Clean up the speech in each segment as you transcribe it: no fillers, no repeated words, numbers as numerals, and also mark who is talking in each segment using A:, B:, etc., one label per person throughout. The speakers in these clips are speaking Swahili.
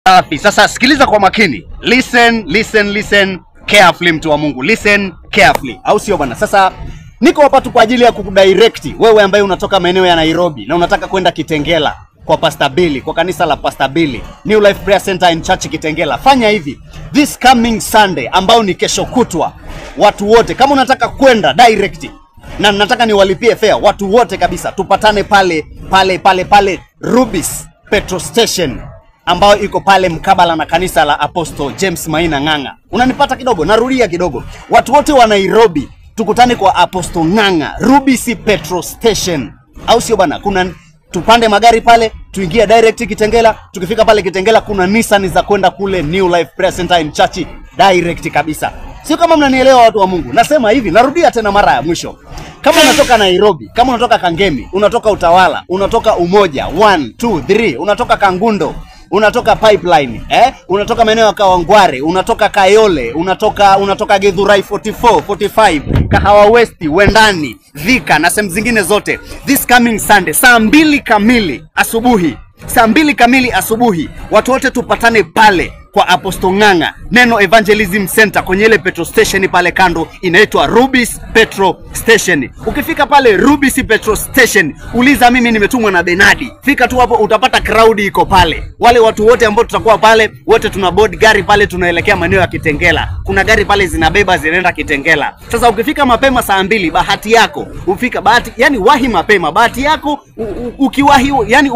A: Safi. Sasa sikiliza kwa makini. Listen carefully mtu wa Mungu. Listen carefully. Au sio bwana? Sasa niko hapa tu kwa ajili ya kukudirect wewe ambaye unatoka maeneo ya Nairobi na unataka kwenda Kitengela kwa Pastor Billy, kwa kanisa la Pastor Billy, New Life Prayer Center in Church Kitengela. Fanya hivi. This coming Sunday ambao ni kesho kutwa, watu wote kama unataka kwenda direct na nataka niwalipie fare, watu wote kabisa tupatane pale Rubis Petrol Station ambao iko pale mkabala na kanisa la Apostle James Maina Ng'ang'a. Unanipata kidogo? Narudia kidogo. Watu wote wa Nairobi tukutane kwa Apostle Ng'ang'a, Rubis Petrol Station. Au sio bana? Tupande magari pale, tuingie direct Kitengela. Tukifika pale Kitengela kuna Nissan za kwenda kule New Life Prayer Center in Church direct kabisa. Sio kama mnanielewa watu wa Mungu. Nasema hivi, narudia tena mara ya mwisho. Kama unatoka Nairobi, kama unatoka Kangemi, unatoka Utawala, unatoka Umoja 1 2 3, unatoka Kangundo, unatoka Pipeline, unatoka maeneo ya Kawangware, unatoka Kayole, unatoka Githurai 44 45, Kahawa West, Wendani, Thika na sehemu zingine zote. This coming Sunday saa 2 kamili asubuhi, watu wote tupatane pale kwa Apostle Ng'ang'a Neno Evangelism Center kwenye ile petrol station pale kando, inaitwa Rubis Petrol Station. Ukifika pale Rubis Petrol Station, uliza mimi nimetumwa na Benadi. Fika tu hapo utapata crowd iko pale. Wale watu wote ambao tutakuwa pale, wote tuna board gari pale tunaelekea maeneo ya Kitengela. Kuna gari pale zinabeba zinaenda Kitengela. Sasa ukifika mapema saa 2, bahati yako. Yani wahi mapema, bahati yako. Ukiwahi, yani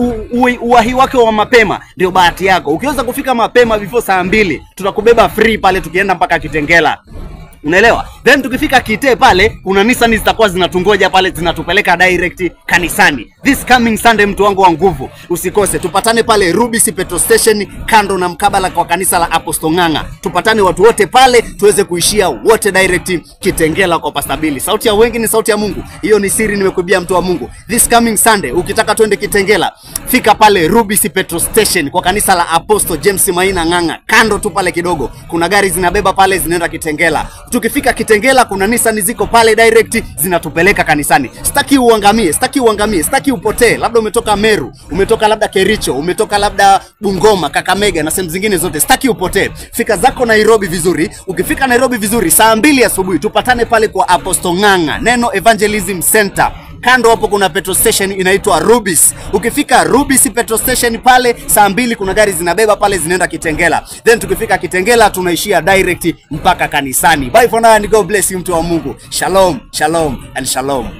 A: uwahi wake wa mapema ndio bahati yako. Ukiweza kufika mapema before saa 2, tutakubeba free pale tukienda mpaka Kitengela. Unaelewa? Then tukifika Kite pale kuna Nissan zitakuwa zinatungoja pale, zinatupeleka direct kanisani. This coming Sunday mtu wangu wa nguvu, usikose. Tupatane pale Rubis Petrol Station kando na mkabala kwa kanisa la Apostle Ng'ang'a. Tupatane watu wote pale tuweze kuishia wote direct Kitengela kwa Pastor Billy. Sauti ya wengi ni sauti ya Mungu. Hiyo ni siri nimekuibia mtu wa Mungu. This coming Sunday ukitaka twende Kitengela, fika pale Rubis Petrol Station kwa kanisa la Apostle James Maina Ng'ang'a. Kando tu pale kidogo kuna gari zinabeba pale zinaenda Kitengela. Tukifika Kitengela kuna Nissan ziko pale direct zinatupeleka kanisani. Sitaki uangamie, sitaki upotee. Labda umetoka Meru, umetoka labda Kericho, umetoka labda Bungoma, Kakamega na sehemu zingine zote. Sitaki upotee. Fika zako Nairobi vizuri. Ukifika Nairobi vizuri saa 2 asubuhi tupatane pale kwa Apostle Ng'ang'a Neno Evangelism Center. Kando hapo kuna petrol station inaitwa Rubis. Ukifika Rubis Petrol Station pale saa 2 kuna gari zinabeba pale zinaenda Kitengela. Then tukifika Kitengela tunaishia direct mpaka kanisani. Bye for now and God bless you mtu wa Mungu. Shalom and shalom.